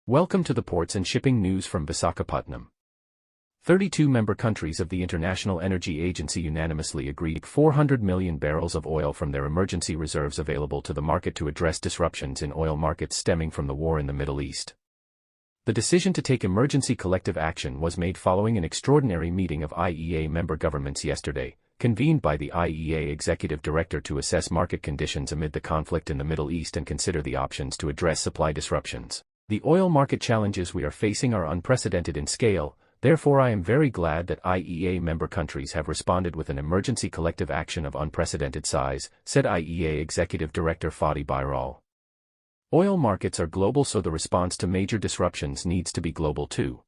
Welcome to the Ports and Shipping News from Visakhapatnam. 32 member countries of the International Energy Agency unanimously agreed 400 million barrels of oil from their emergency reserves available to the market to address disruptions in oil markets stemming from the war in the Middle East. The decision to take emergency collective action was made following an extraordinary meeting of IEA member governments yesterday, convened by the IEA Executive Director to assess market conditions amid the conflict in the Middle East and consider the options to address supply disruptions. The oil market challenges we are facing are unprecedented in scale, therefore I am very glad that IEA member countries have responded with an emergency collective action of unprecedented size, said IEA Executive Director Fatih Birol. Oil markets are global, so the response to major disruptions needs to be global too.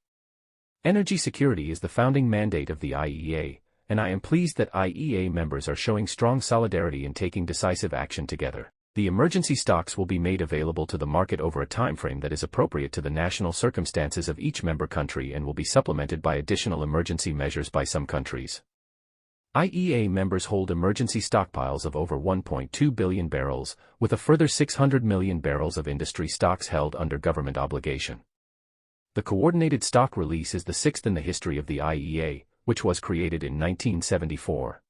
Energy security is the founding mandate of the IEA, and I am pleased that IEA members are showing strong solidarity in taking decisive action together. The emergency stocks will be made available to the market over a timeframe that is appropriate to the national circumstances of each member country and will be supplemented by additional emergency measures by some countries. IEA members hold emergency stockpiles of over 1.2 billion barrels, with a further 600 million barrels of industry stocks held under government obligation. The coordinated stock release is the sixth in the history of the IEA, which was created in 1974.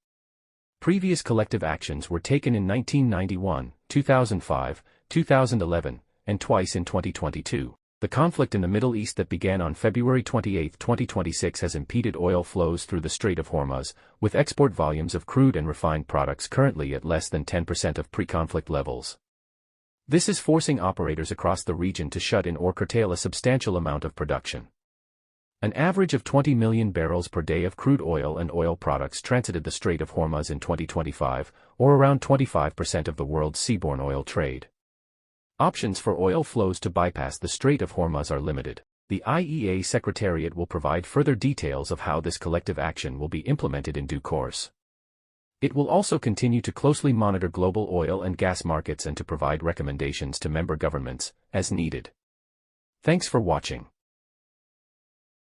Previous collective actions were taken in 1991, 2005, 2011, and twice in 2022. The conflict in the Middle East that began on February 28, 2026 has impeded oil flows through the Strait of Hormuz, with export volumes of crude and refined products currently at less than 10% of pre-conflict levels. This is forcing operators across the region to shut in or curtail a substantial amount of production. An average of 20 million barrels per day of crude oil and oil products transited the Strait of Hormuz in 2025, or around 25% of the world's seaborne oil trade. Options for oil flows to bypass the Strait of Hormuz are limited. The IEA Secretariat will provide further details of how this collective action will be implemented in due course. It will also continue to closely monitor global oil and gas markets and to provide recommendations to member governments, as needed. Thanks for watching.